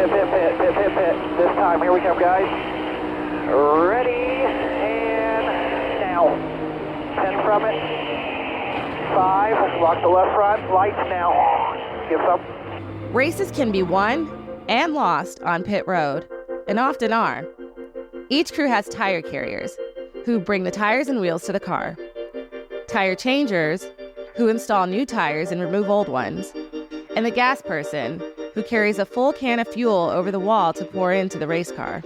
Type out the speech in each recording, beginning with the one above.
pit. This time, here we come, guys. Ready, and now. 10 from it. 5, lock the left front, lights now. Give some. Races can be won and lost on pit road, and often are. Each crew has tire carriers, who bring the tires and wheels to the car. Tire changers, who install new tires and remove old ones. And the gas person, who carries a full can of fuel over the wall to pour into the race car.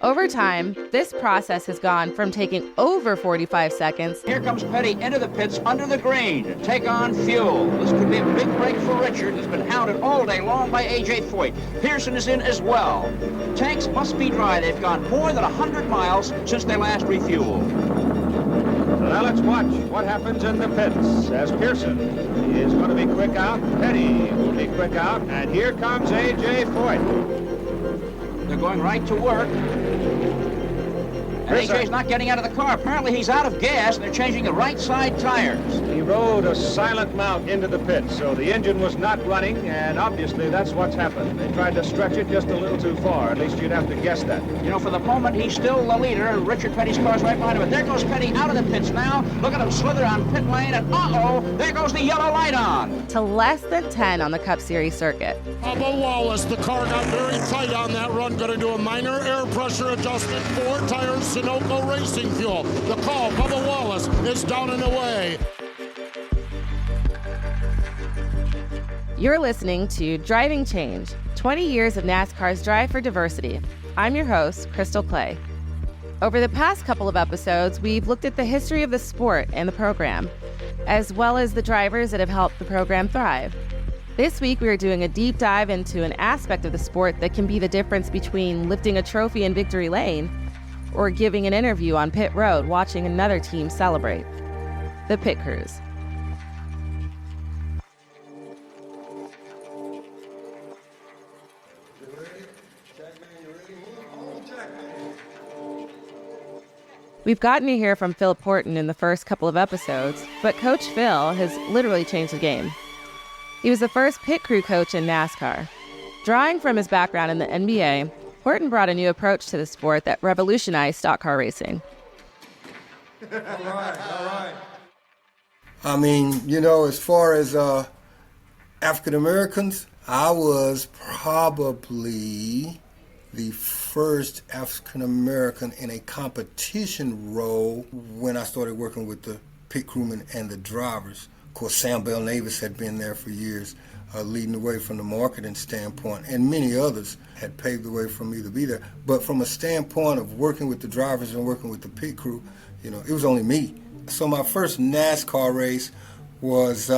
Over time, this process has gone from taking over 45 seconds. Here comes Petty into the pits under the green to take on fuel. This could be a big break for Richard, who's been hounded all day long by A.J. Foyt. Pearson is in as well. Tanks must be dry. They've gone more than 100 miles since they last refueled. Now let's watch what happens in the pits as Pearson is going to be quick out. Petty will be quick out. And here comes A.J. Foyt. They're going right to work. And AJ's not getting out of the car. Apparently he's out of gas, and they're changing the right side tires. He rode a silent mount into the pit, so the engine was not running, and obviously that's what's happened. They tried to stretch it just a little too far. At least you'd have to guess that. You know, for the moment, he's still the leader, and Richard Petty's car's right behind him. But there goes Petty out of the pits now. Look at him slither on pit lane, and uh-oh, there goes the yellow light on. To less than 10 on the Cup Series circuit. Bubba Wallace, the car got very tight on that run. Going to do a minor air pressure adjustment. 4 tires, Sunoco Racing Fuel. The call, Bubba Wallace is down and away. You're listening to Driving Change, 20 years of NASCAR's Drive for Diversity. I'm your host, Crystal Clay. Over the past couple of episodes, we've looked at the history of the sport and the program, as well as the drivers that have helped the program thrive. This week, we are doing a deep dive into an aspect of the sport that can be the difference between lifting a trophy in victory lane or giving an interview on pit road watching another team celebrate. The Pit Crews. We've gotten to hear from Philip Horton in the first couple of episodes, but Coach Phil has literally changed the game. He was the first pit crew coach in NASCAR. Drawing from his background in the NBA, Horton brought a new approach to the sport that revolutionized stock car racing. All right. I mean, you know, as far as African Americans, I was probably the first African American in a competition role when I started working with the pit crewmen and the drivers. Of course, Sam Bell Navis had been there for years, leading the way from the marketing standpoint, and many others had paved the way for me to be there. But from a standpoint of working with the drivers and working with the pit crew, you know, it was only me. So my first NASCAR race was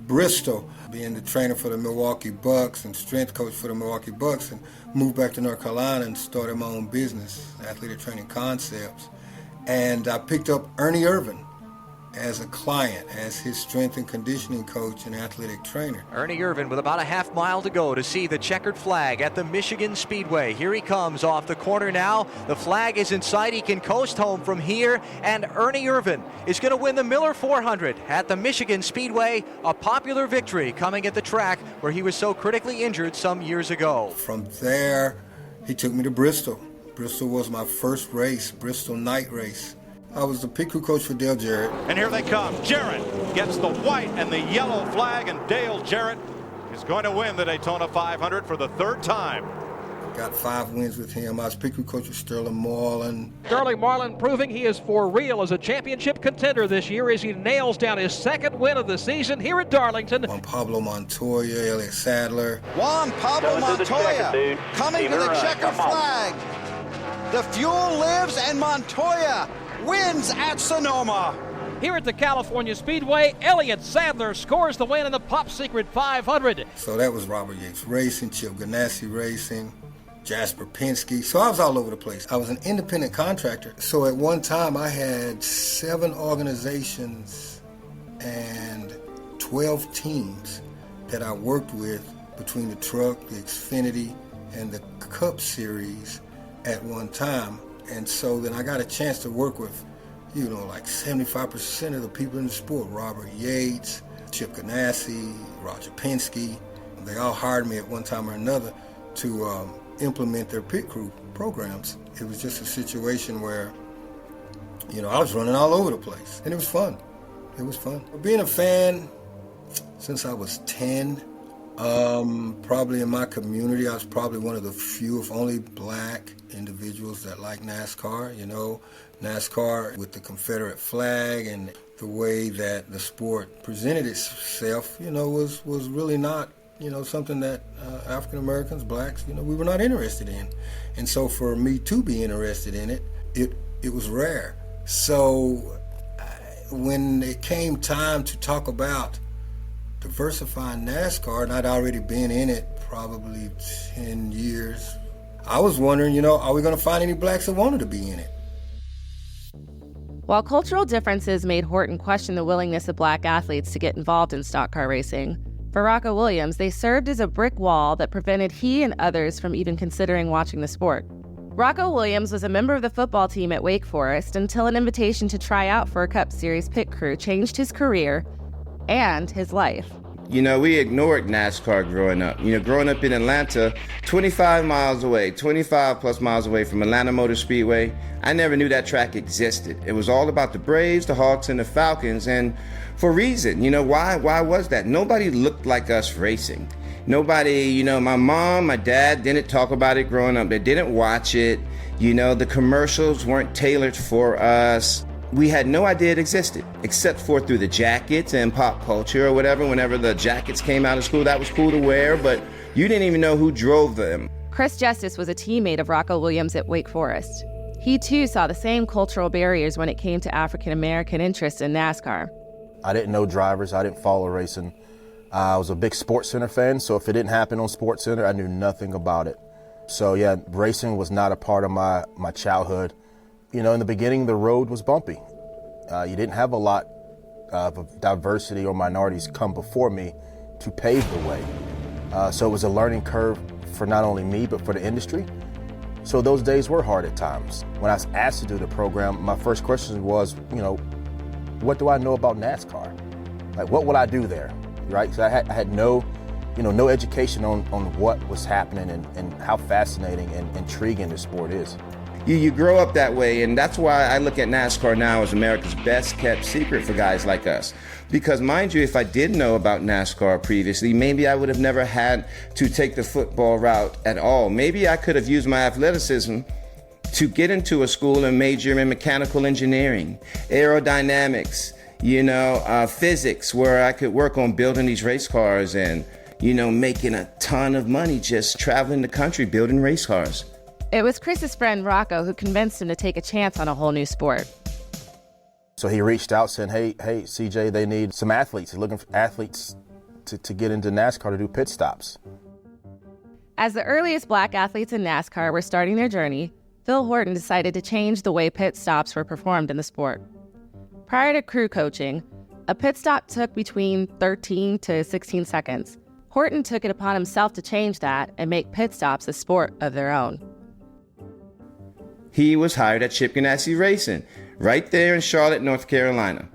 Bristol, being the trainer for the Milwaukee Bucks and strength coach for the Milwaukee Bucks, and moved back to North Carolina and started my own business, Athletic Training Concepts. And I picked up Ernie Irvin as a client, as his strength and conditioning coach and athletic trainer. Ernie Irvin with about a half mile to go to see the checkered flag at the Michigan Speedway. Here he comes off the corner now. The flag is in sight. He can coast home from here, and Ernie Irvin is going to win the Miller 400 at the Michigan Speedway, a popular victory coming at the track where he was so critically injured some years ago. From there, he took me to Bristol. Bristol was my first race, Bristol night race. I was the pit crew coach for Dale Jarrett. And here they come. Jarrett gets the white and the yellow flag, and Dale Jarrett is going to win the Daytona 500 for the 3rd time. Got 5 wins with him. I was pit crew coach with Sterling Marlin. Sterling Marlin proving he is for real as a championship contender this year as he nails down his 2nd win of the season here at Darlington. Juan Pablo Montoya, Elliott Sadler. Juan Pablo Montoya coming to the checkered flag. The fuel lives, and Montoya wins at Sonoma. Here at the California Speedway, Elliott Sadler scores the win in the Pop Secret 500. So that was Robert Yates Racing, Chip Ganassi Racing, Jasper Penske. So I was all over the place. I was an independent contractor. So at one time I had 7 organizations and 12 teams that I worked with between the truck, the Xfinity, and the Cup Series at one time. And so then I got a chance to work with, you know, like 75% of the people in the sport. Robert Yates, Chip Ganassi, Roger Penske. They all hired me at one time or another to implement their pit crew programs. It was just a situation where, I was running all over the place, and it was fun. It was fun. Being a fan since I was 10, probably in my community, I was probably one of the few, if only, black individuals that like NASCAR. NASCAR with the Confederate flag and the way that the sport presented itself, was really not, something that African Americans, blacks, we were not interested in. And so for me to be interested in it, it was rare. So when it came time to talk about diversifying NASCAR, and I'd already been in it probably 10 years, I was wondering, are we going to find any blacks that wanted to be in it? While cultural differences made Horton question the willingness of black athletes to get involved in stock car racing, for Rocco Williams, they served as a brick wall that prevented he and others from even considering watching the sport. Rocco Williams was a member of the football team at Wake Forest until an invitation to try out for a Cup Series pit crew changed his career and his life. We ignored NASCAR growing up. Growing up in Atlanta, 25 plus miles away from Atlanta Motor Speedway, I never knew that track existed. It was all about the Braves, the Hawks, and the Falcons, and for a reason. Why was that? Nobody looked like us racing. Nobody, my mom, my dad didn't talk about it growing up. They didn't watch it. The commercials weren't tailored for us. We had no idea it existed, except for through the jackets and pop culture or whatever. Whenever the jackets came out of school, that was cool to wear, but you didn't even know who drove them. Chris Justice was a teammate of Rocco Williams at Wake Forest. He too saw the same cultural barriers when it came to African American interest in NASCAR. I didn't know drivers, I didn't follow racing. I was a big SportsCenter fan, so if it didn't happen on SportsCenter, I knew nothing about it. So yeah, racing was not a part of my childhood. In the beginning, the road was bumpy. You didn't have a lot of diversity or minorities come before me to pave the way. So it was a learning curve for not only me, but for the industry. So those days were hard at times. When I was asked to do the program, my first question was, what do I know about NASCAR? Like, what will I do there, right? So I had no education on what was happening and how fascinating and intriguing the sport is. You grow up that way, and that's why I look at NASCAR now as America's best kept secret for guys like us. Because mind you, if I did know about NASCAR previously, maybe I would have never had to take the football route at all. Maybe I could have used my athleticism to get into a school and major in mechanical engineering, aerodynamics, physics, where I could work on building these race cars and, making a ton of money just traveling the country building race cars. It was Chris's friend Rocco who convinced him to take a chance on a whole new sport. So he reached out saying, hey, CJ, they need some athletes. They're looking for athletes to get into NASCAR to do pit stops. As the earliest black athletes in NASCAR were starting their journey, Phil Horton decided to change the way pit stops were performed in the sport. Prior to crew coaching, a pit stop took between 13 to 16 seconds. Horton took it upon himself to change that and make pit stops a sport of their own. He was hired at Chip Ganassi Racing, right there in Charlotte, North Carolina.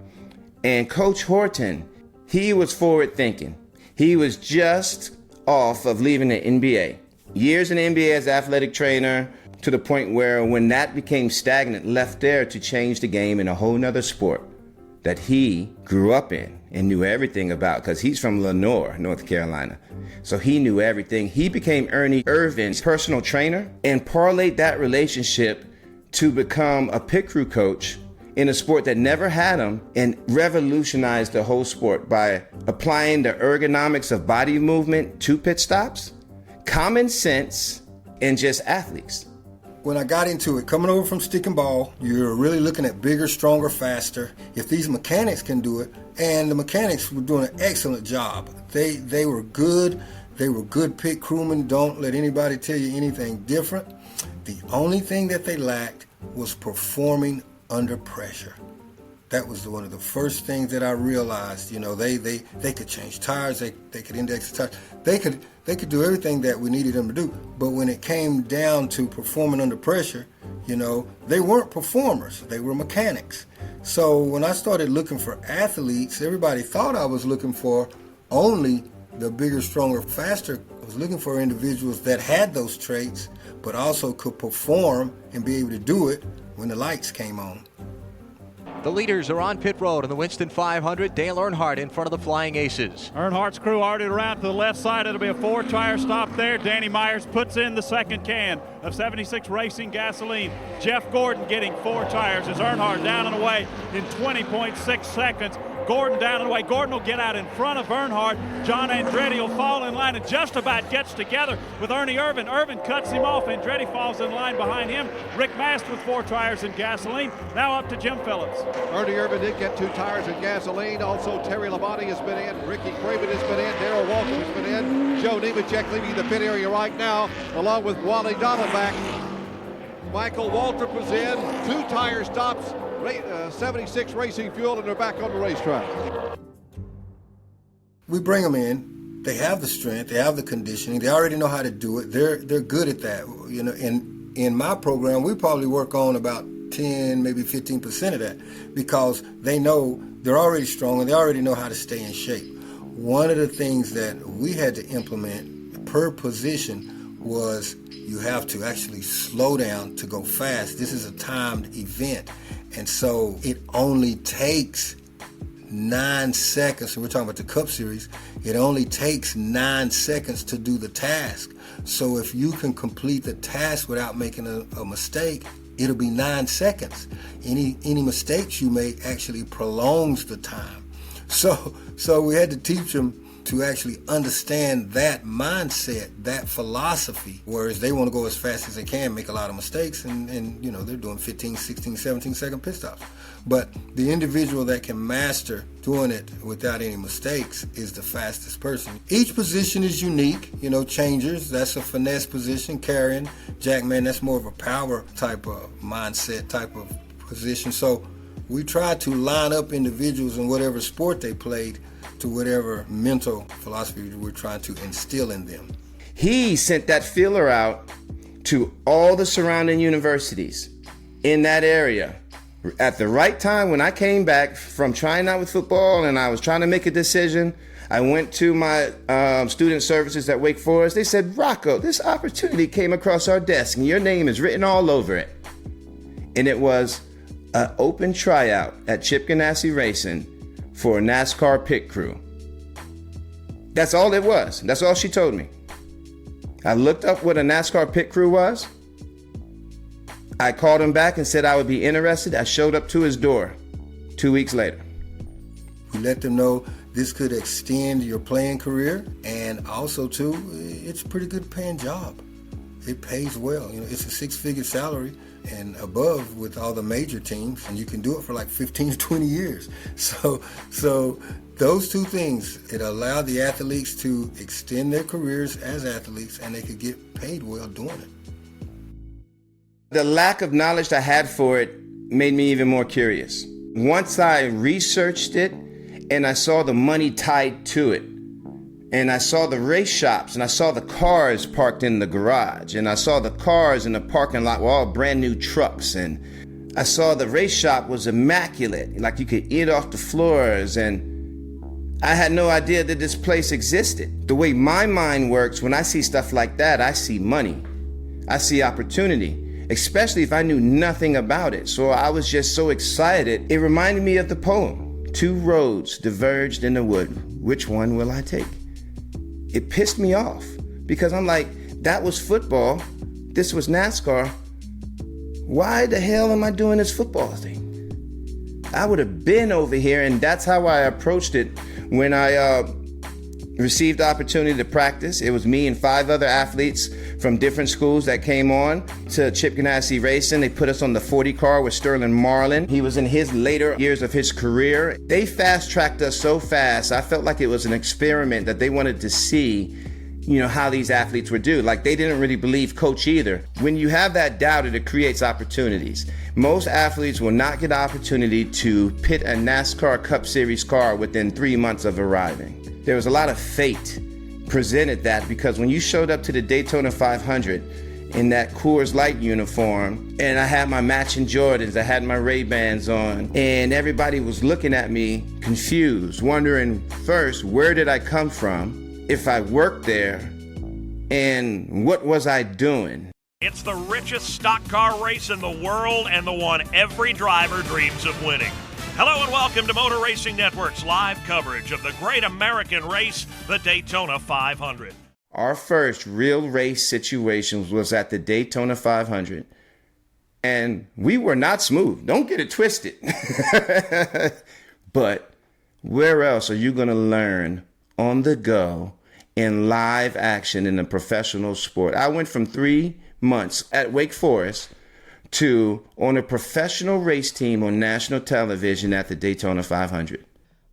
And Coach Horton, he was forward thinking. He was just off of leaving the NBA. Years in the NBA as athletic trainer, to the point where when that became stagnant, left there to change the game in a whole nother sport that he grew up in and knew everything about, because he's from Lenoir, North Carolina. So he knew everything. He became Ernie Irvin's personal trainer and parlayed that relationship to become a pit crew coach in a sport that never had him, and revolutionized the whole sport by applying the ergonomics of body movement to pit stops, common sense, and just athletes. When I got into it, coming over from stick and ball, you're really looking at bigger, stronger, faster. If these mechanics can do it, and the mechanics were doing an excellent job. They were good. They were good pit crewmen. Don't let anybody tell you anything different. The only thing that they lacked was performing under pressure. That was one of the first things that I realized. They could change tires. They could index the tires. They could do everything that we needed them to do. But when it came down to performing under pressure, they weren't performers. They were mechanics. So when I started looking for athletes, everybody thought I was looking for only the bigger, stronger, faster. I was looking for individuals that had those traits, but also could perform and be able to do it when the lights came on. The leaders are on pit road in the Winston 500. Dale Earnhardt in front of the Flying Aces. Earnhardt's crew already around to the left side. It'll be a 4-tire stop there. Danny Myers puts in the second can of 76 Racing gasoline. Jeff Gordon getting 4 tires as Earnhardt down and away in 20.6 seconds. Gordon down and away. Gordon will get out in front of Earnhardt. John Andretti will fall in line and just about gets together with Ernie Irvan. Irvan cuts him off. Andretti falls in line behind him. Rick Mast with 4 tires and gasoline. Now up to Jim Phillips. Ernie Irvan did get 2 tires and gasoline. Also, Terry Labonte has been in. Ricky Craven has been in. Darrell Walton has been in. Joe Nemechek leaving the pit area right now, along with Wally Donovac. Michael Waltrip was in. 2 tire stops. 76 Racing Fuel, and they're back on the racetrack. We bring them in. They have the strength. They have the conditioning. They already know how to do it. They're good at that. You know, in my program, we probably work on about 10, maybe 15% of that, because they know they're already strong and they already know how to stay in shape. One of the things that we had to implement per position was you have to actually slow down to go fast. This is a timed event. And so it only takes 9 seconds, and we're talking about the Cup Series, it only takes 9 seconds to do the task. So if you can complete the task without making a mistake, it'll be 9 seconds. Any mistakes you make actually prolongs the time. So we had to teach them to actually understand that mindset, that philosophy, whereas they want to go as fast as they can, make a lot of mistakes, and you know, they're doing 15, 16, 17-second pit stops. But the individual that can master doing it without any mistakes is the fastest person. Each position is unique. You know, changers, that's a finesse position. Carrying, jackman, that's more of a power type of mindset type of position. So we try to line up individuals in whatever sport they played to whatever mental philosophy we're trying to instill in them. He sent that feeler out to all the surrounding universities in that area at the right time. When I came back from trying out with football and I was trying to make a decision, I went to my student services at Wake Forest. They said, Rocco, this opportunity came across our desk and your name is written all over it. And it was an open tryout at Chip Ganassi Racing for a NASCAR pit crew. That's all it was. That's all she told me. I looked up what a NASCAR pit crew was. I called him back and said I would be interested. I showed up to his door 2 weeks later. We let them know this could extend your playing career, and also too, it's a pretty good paying job. It pays well. You know, it's a 6-figure salary and above with all the major teams, and you can do it for like 15 to 20 years. So those two things, it allowed the athletes to extend their careers as athletes, and they could get paid well doing it. The lack of knowledge I had for it made me even more curious. Once I researched it and I saw the money tied to it, and I saw the race shops, and I saw the cars parked in the garage, and I saw the cars in the parking lot were all brand new trucks, and I saw the race shop was immaculate, like you could eat off the floors, and I had no idea that this place existed. The way my mind works, when I see stuff like that, I see money. I see opportunity, especially if I knew nothing about it. So I was just so excited. It reminded me of the poem, 2 roads diverged in the wood. Which one will I take? It pissed me off because I'm like, that was football. This was NASCAR. Why the hell am I doing this football thing? I would have been over here, and that's how I approached it when I received the opportunity to practice. It was me and 5 other athletes from different schools that came on to Chip Ganassi Racing. They put us on the 40 car with Sterling Marlin. He was in his later years of his career. They fast-tracked us so fast, I felt like it was an experiment that they wanted to see, you know, how these athletes would do. Like, they didn't really believe Coach either. When you have that doubt, it creates opportunities. Most athletes will not get the opportunity to pit a NASCAR Cup Series car within 3 months of arriving. There was a lot of fate presented that, because when you showed up to the Daytona 500 in that Coors Light uniform, and I had my matching Jordans, I had my Ray-Bans on, and everybody was looking at me confused, wondering first, where did I come from? if I worked there, and what was I doing? It's the richest stock car race in the world and the one every driver dreams of winning. Hello and welcome to Motor Racing Network's live coverage of the great American race, the Daytona 500. Our first real race situation was at the Daytona 500. And we were not smooth. Don't get it twisted. But where else are you going to learn on the go in live action in a professional sport? I went from 3 months at Wake Forest to on a professional race team on national television at the Daytona 500.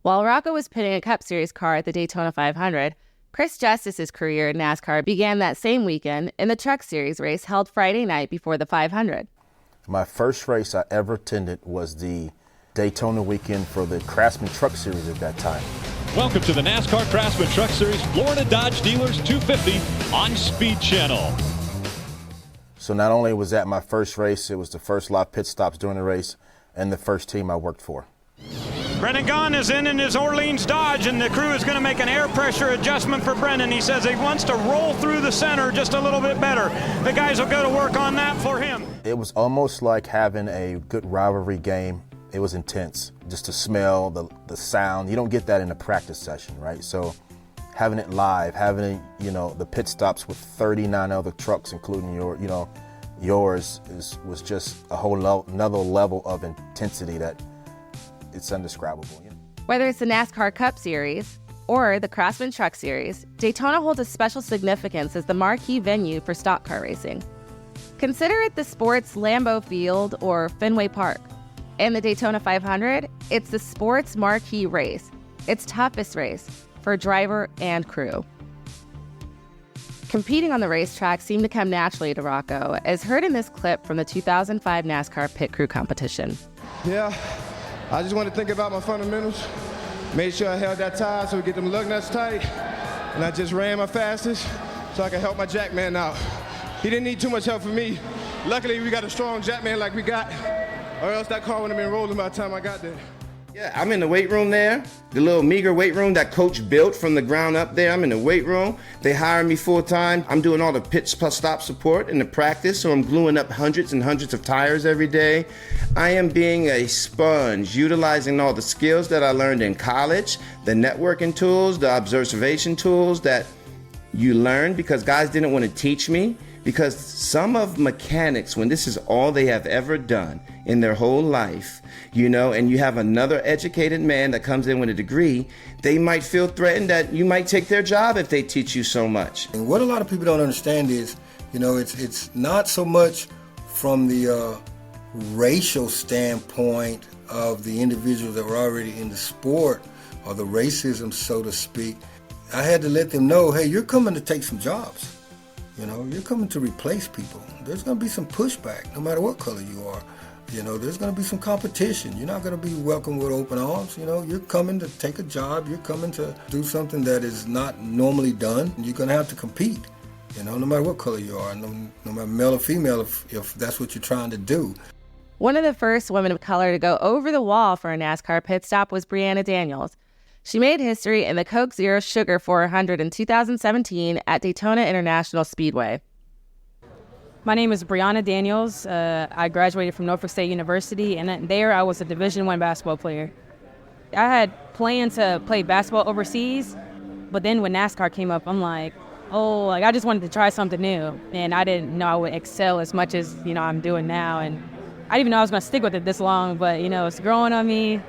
While Rocco was pitting a Cup Series car at the Daytona 500, Chris Justice's career in NASCAR began that same weekend in the Truck Series race held Friday night before the 500. My first race I ever attended was the Daytona weekend for the Craftsman Truck Series at that time. Welcome to the NASCAR Craftsman Truck Series Florida Dodge Dealers 250 on Speed Channel. So not only was that my first race, it was the first lot of pit stops during the race and the first team I worked for. Brendan Gaughan is in his Orleans Dodge, and the crew is going to make an air pressure adjustment for Brendan. He says he wants to roll through the center just a little bit better. The guys will go to work on that for him. It was almost like having a good rivalry game. It was intense. Just the smell, the sound. You don't get that in a practice session, right? So having it live, having, the pit stops with 39 other trucks, including yours, was just a whole another level of intensity that it's indescribable. Whether it's the NASCAR Cup Series or the Craftsman Truck Series, Daytona holds a special significance as the marquee venue for stock car racing. Consider it the sport's Lambeau Field or Fenway Park. And the Daytona 500, it's the sport's marquee race, its toughest race for driver and crew. Competing on the racetrack seemed to come naturally to Rocco, as heard in this clip from the 2005 NASCAR Pit Crew competition. Yeah, I just want to think about my fundamentals, made sure I held that tire so we get them lug nuts tight, and I just ran my fastest so I could help my jackman out. He didn't need too much help from me. Luckily, we got a strong jackman like we got, or else that car would have been rolling by the time I got there. Yeah, I'm in the weight room there, the little meager weight room that coach built from the ground up there. I'm in the weight room. They hired me full time. I'm doing all the pit plus stop support in the practice, so I'm gluing up hundreds and hundreds of tires every day. I am being a sponge, utilizing all the skills that I learned in college, the networking tools, the observation tools that you learn because guys didn't want to teach me. Because some of mechanics, when this is all they have ever done in their whole life, and you have another educated man that comes in with a degree, they might feel threatened that you might take their job if they teach you so much. And what a lot of people don't understand is, it's not so much from the racial standpoint of the individuals that were already in the sport or the racism, so to speak. I had to let them know, hey, you're coming to take some jobs. You're coming to replace people. There's going to be some pushback, no matter what color you are. There's going to be some competition. You're not going to be welcomed with open arms. You're coming to take a job. You're coming to do something that is not normally done. You're going to have to compete, no matter what color you are, no matter male or female, if that's what you're trying to do. One of the first women of color to go over the wall for a NASCAR pit stop was Brianna Daniels. She made history in the Coke Zero Sugar 400 in 2017 at Daytona International Speedway. My name is Brianna Daniels. I graduated from Norfolk State University, and there I was a Division I basketball player. I had planned to play basketball overseas, but then when NASCAR came up, I'm like, I just wanted to try something new, and I didn't know I would excel as much as, I'm doing now, and I didn't even know I was going to stick with it this long, but, it's growing on me.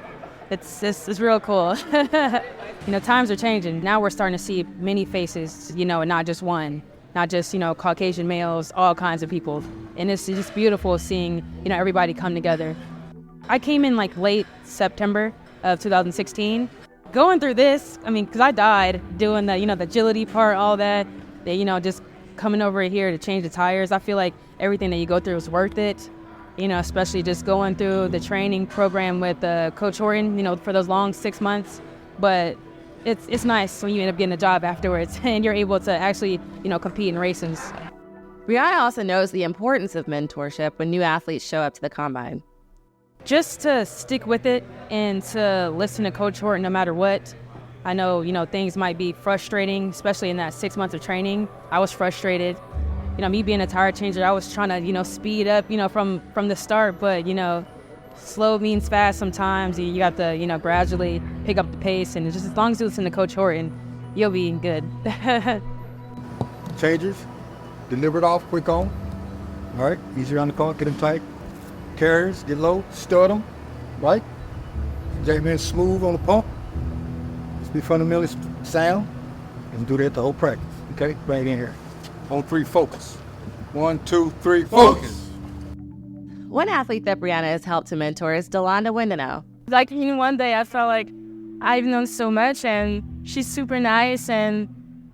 It's real cool. Times are changing. Now we're starting to see many faces, and not just one. Not just, Caucasian males, all kinds of people. And it's just beautiful seeing, everybody come together. I came in late September of 2016. Going through this, because I died doing the, the agility part, all that. Just coming over here to change the tires. I feel like everything that you go through is worth it. Especially just going through the training program with Coach Horton, for those long 6 months. But it's nice when you end up getting a job afterwards and you're able to actually, compete in races. Brianna also knows the importance of mentorship when new athletes show up to the combine. Just to stick with it and to listen to Coach Horton no matter what, I know, things might be frustrating, especially in that 6 months of training. I was frustrated. Me being a tire changer, I was trying to, speed up, from the start. But, slow means fast sometimes. You got to, gradually pick up the pace. And just as long as you listen to Coach Horton, you'll be good. Changers, deliver it off quick on. All right, easy around the car, get them tight. Carriers, get low, stud them, right? J-man smooth on the pump. Just be fundamentally sound and do that the whole practice, okay? Bring it in here. On 3, focus. 1, 2, 3, focus. One athlete that Brianna has helped to mentor is Delonda Windenow. Like, one day I felt like I've known so much, and she's super nice, and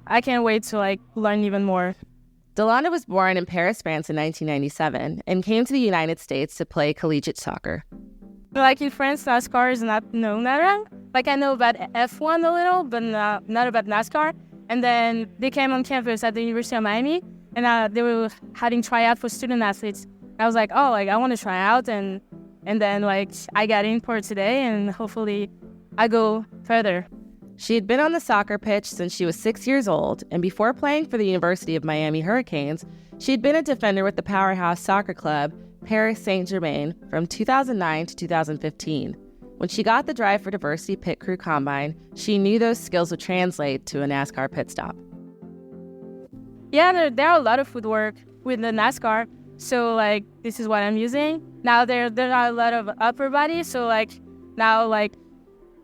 I can't wait to, learn even more. Delonda was born in Paris, France in 1997 and came to the United States to play collegiate soccer. In France, NASCAR is not known around. I know about F1 a little, but not about NASCAR. And then they came on campus at the University of Miami, and they were having tryout for student athletes. I was like, I want to try out, and then I got in for today, and hopefully I go further. She had been on the soccer pitch since she was 6 years old, and before playing for the University of Miami Hurricanes, she had been a defender with the powerhouse soccer club Paris Saint-Germain from 2009 to 2015. When she got the Drive for Diversity Pit Crew Combine, she knew those skills would translate to a NASCAR pit stop. Yeah, there are a lot of footwork with the NASCAR, so this is what I'm using. Now there are a lot of upper body, so now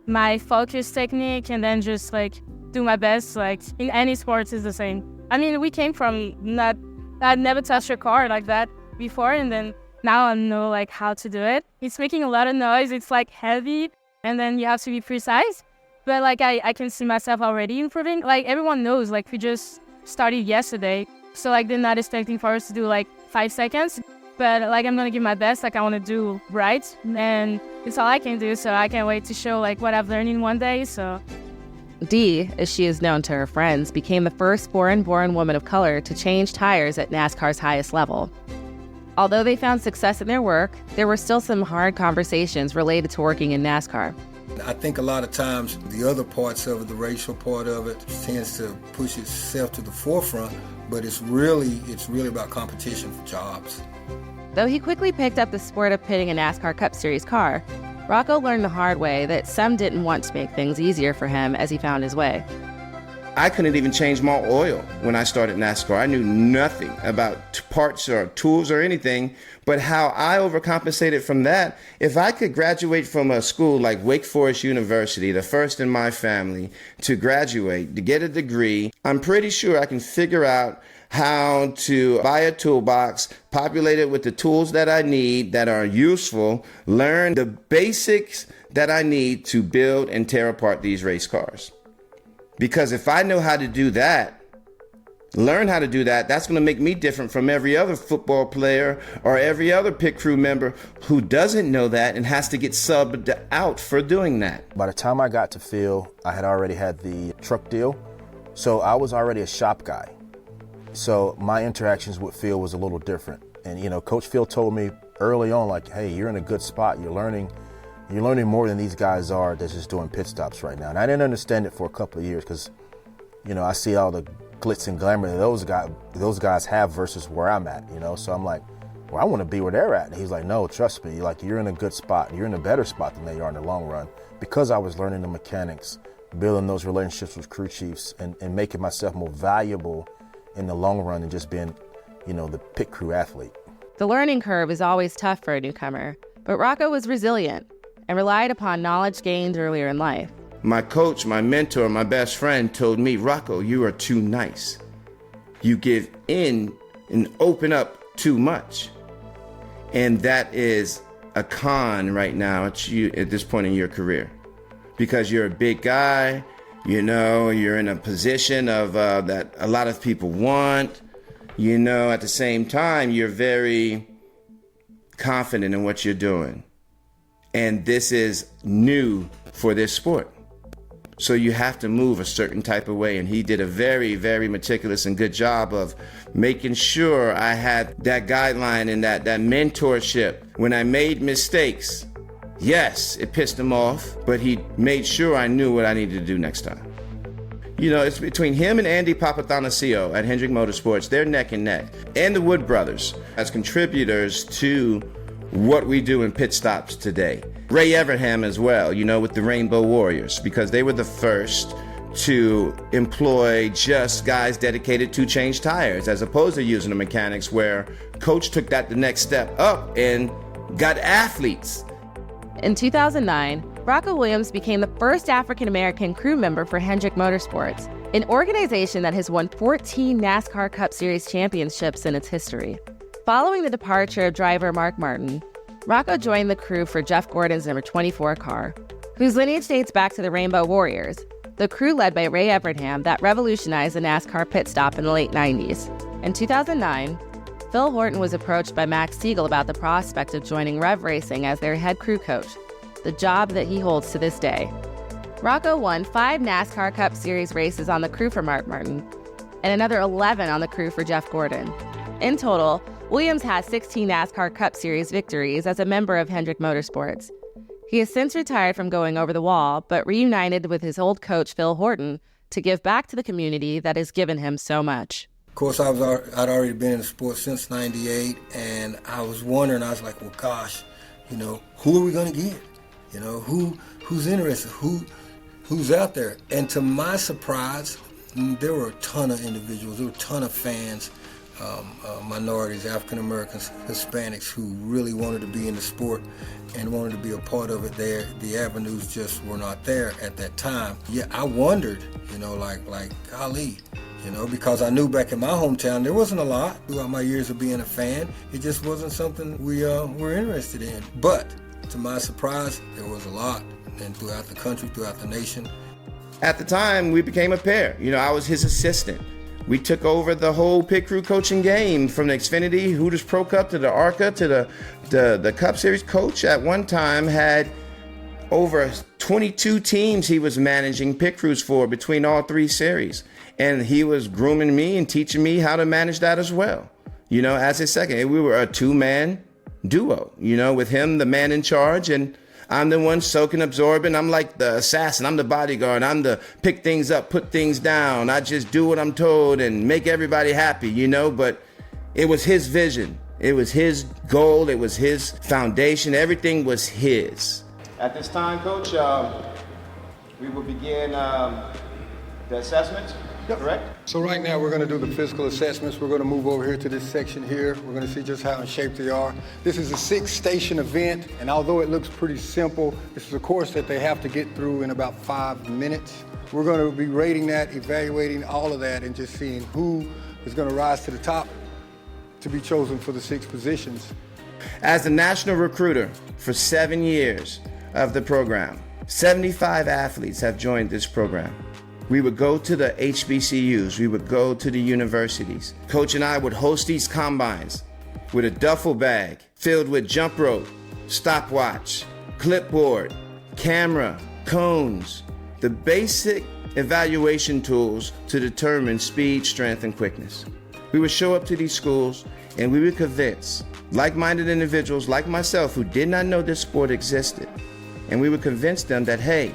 my focus technique and then just do my best in any sports is the same. I mean, we came from I'd never touched a car like that before, and then now I know how to do it. It's making a lot of noise. It's heavy, and then you have to be precise. But I can see myself already improving. Everyone knows we just started yesterday, so they're not expecting for us to do 5 seconds. But I'm gonna give my best. I want to do right, and it's all I can do. So I can't wait to show what I've learned in one day. So Dee, as she is known to her friends, became the first foreign-born woman of color to change tires at NASCAR's highest level. Although they found success in their work, there were still some hard conversations related to working in NASCAR. I think a lot of times the other parts of it, the racial part of it, tends to push itself to the forefront, but it's really about competition for jobs. Though he quickly picked up the sport of pitting a NASCAR Cup Series car, Rocco learned the hard way that some didn't want to make things easier for him as he found his way. I couldn't even change my oil when I started NASCAR. I knew nothing about parts or tools or anything, but how I overcompensated from that. If I could graduate from a school like Wake Forest University, the first in my family to graduate, to get a degree, I'm pretty sure I can figure out how to buy a toolbox, populate it with the tools that I need that are useful, learn the basics that I need to build and tear apart these race cars. Because if I know how to do that, learn how to do that, that's going to make me different from every other football player or every other pit crew member who doesn't know that and has to get subbed out for doing that. By the time I got to Phil, I had already had the truck deal, so I was already a shop guy. So my interactions with Phil was a little different. And, Coach Phil told me early on, hey, you're in a good spot. You're learning more than these guys are that's just doing pit stops right now. And I didn't understand it for a couple of years because, I see all the glitz and glamour that those guys have versus where I'm at, So I'm like, well, I want to be where they're at. And he's like, no, trust me. You're in a good spot. You're in a better spot than they are in the long run because I was learning the mechanics, building those relationships with crew chiefs and making myself more valuable in the long run and just being, the pit crew athlete. The learning curve is always tough for a newcomer, but Rocco was resilient and relied upon knowledge gained earlier in life. My coach, my mentor, my best friend told me, Rocco, you are too nice. You give in and open up too much. And that is a con right now at this point in your career. Because you're a big guy, you're in a position of that a lot of people want. At the same time, you're very confident in what you're doing. And this is new for this sport. So you have to move a certain type of way. And he did a very, very meticulous and good job of making sure I had that guideline and that mentorship. When I made mistakes, Yes, it pissed him off, but he made sure I knew what I needed to do next time. You know, it's between him and Andy Papathanassio at Hendrick Motorsports. They're neck and neck. And the Wood brothers as contributors to what we do in pit stops today. Ray Evernham as well, you know, with the Rainbow Warriors, because they were the first to employ just guys dedicated to change tires, as opposed to using the mechanics, where Coach took that the next step up and got athletes. In 2009, Rocco Williams became the first African-American crew member for Hendrick Motorsports, an organization that has won 14 NASCAR Cup Series championships in its history. Following the departure of driver Mark Martin, Rocco joined the crew for Jeff Gordon's number 24 car, whose lineage dates back to the Rainbow Warriors, the crew led by Ray Evernham that revolutionized the NASCAR pit stop in the late 90s. In 2009, Phil Horton was approached by Max Siegel about the prospect of joining Rev Racing as their head crew coach, the job that he holds to this day. Rocco won 5 NASCAR Cup Series races on the crew for Mark Martin, and another 11 on the crew for Jeff Gordon. In total, Williams has 16 NASCAR Cup Series victories as a member of Hendrick Motorsports. He has since retired from going over the wall, but reunited with his old coach Phil Horton to give back to the community that has given him so much. Of course, I'd already been in the sport since '98, and I was wondering, I was like, well, gosh, you know, who are we going to get? You know, who's interested? Who's out there? And to my surprise, there were a ton of individuals, there were a ton of fans, minorities, African Americans, Hispanics, who really wanted to be in the sport and wanted to be a part of it. The avenues just were not there at that time. Yeah, I wondered, you know, like golly, you know, because I knew back in my hometown there wasn't a lot throughout my years of being a fan. It just wasn't something we were interested in. But to my surprise, there was a lot, and throughout the country, throughout the nation. At the time, we became a pair. You know, I was his assistant. We took over the whole pit crew coaching game, from the Xfinity, Hooters Pro Cup, to the ARCA, to the Cup Series. Coach at one time had over 22 teams he was managing pit crews for between all 3 series. And he was grooming me and teaching me how to manage that as well. You know, as his second, we were a 2-man duo, you know, with him, the man in charge, and I'm the one soaking, absorbing. I'm like the assassin. I'm the bodyguard. I'm the pick things up, put things down. I just do what I'm told and make everybody happy, you know, but it was his vision. It was his goal. It was his foundation. Everything was his. At this time, Coach, we will begin the assessments. Yep. Correct? So right now we're going to do the physical assessments. We're going to move over here to this section here. We're going to see just how in shape they are. This is a 6-station event, and although it looks pretty simple, this is a course that they have to get through in about 5 minutes. We're going to be rating that, evaluating all of that, and just seeing who is going to rise to the top to be chosen for the 6 positions. As the national recruiter for 7 years of the program, 75 athletes have joined this program. We would go to the HBCUs, we would go to the universities. Coach and I would host these combines with a duffel bag filled with jump rope, stopwatch, clipboard, camera, cones, the basic evaluation tools to determine speed, strength, and quickness. We would show up to these schools and we would convince like-minded individuals like myself who did not know this sport existed, and we would convince them that, hey,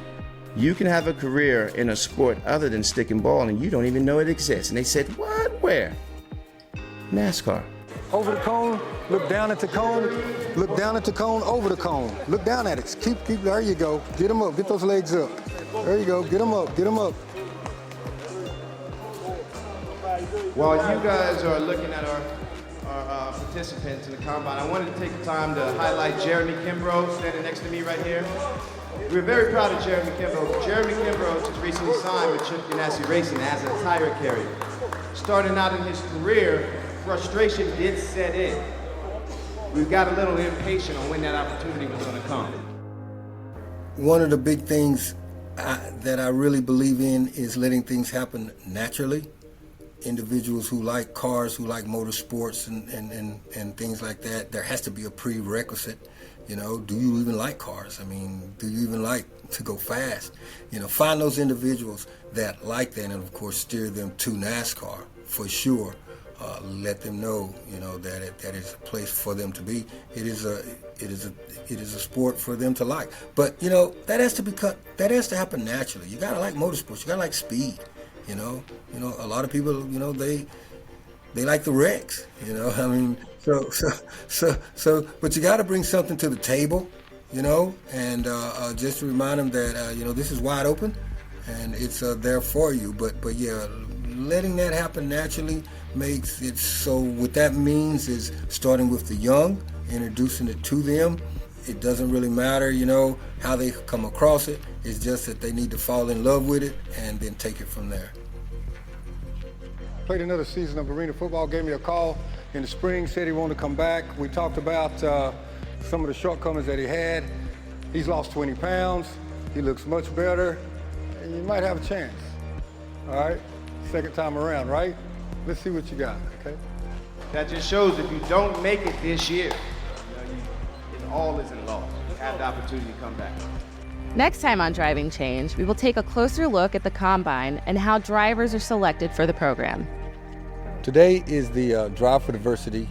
you can have a career in a sport other than stick and ball, and you don't even know it exists. And they said, what? Where? NASCAR. Over the cone, look down at the cone, look down at the cone, over the cone. Look down at it. Keep, there you go. Get them up, get those legs up. There you go, get them up, get them up. While you guys are looking at our participants in the combine, I wanted to take the time to highlight Jeremy Kimbrough, standing next to me right here. We're very proud of Jeremy Kimbrough. Jeremy Kimbrough has recently signed with Chip Ganassi Racing as a tire carrier. Starting out in his career, frustration did set in. We got a little impatient on when that opportunity was going to come. One of the big things that I really believe in is letting things happen naturally. Individuals who like cars, who like motorsports and things like that, there has to be a prerequisite. You know, do you even like cars? I mean, do you even like to go fast? You know, find those individuals that like that and, of course, steer them to NASCAR for sure. let them know, that it's a place for them to be. It is a sport for them to like. But that has to happen naturally. You gotta like motorsports. You gotta like speed. A lot of people, they like the wrecks. I mean, so, but you gotta bring something to the table, and just to remind them that this is wide open, and it's there for you. But yeah, letting that happen naturally makes it so. What that means is starting with the young, introducing it to them. It doesn't really matter, how they come across it. It's just that they need to fall in love with it and then take it from there. Played another season of arena football, gave me a call in the spring, said he wanted to come back. We talked about some of the shortcomings that he had. He's lost 20 pounds. He looks much better, and you might have a chance. All right? Second time around, right? Let's see what you got, okay? That just shows if you don't make it this year, all isn't lost. You have the opportunity to come back. Next time on Driving Change, we will take a closer look at the Combine and how drivers are selected for the program. Today is the Drive for Diversity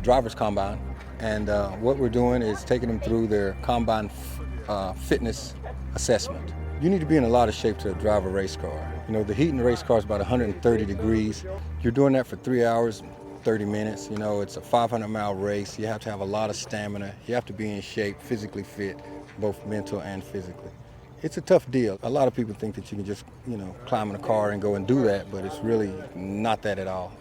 Drivers Combine, and what we're doing is taking them through their Combine fitness assessment. You need to be in a lot of shape to drive a race car. The heat in the race car is about 130 degrees. You're doing that for 3 hours, 30 minutes. It's a 500-mile race. You have to have a lot of stamina. You have to be in shape, physically fit, both mental and physically. It's a tough deal. A lot of people think that you can just, climb in a car and go and do that, but it's really not that at all.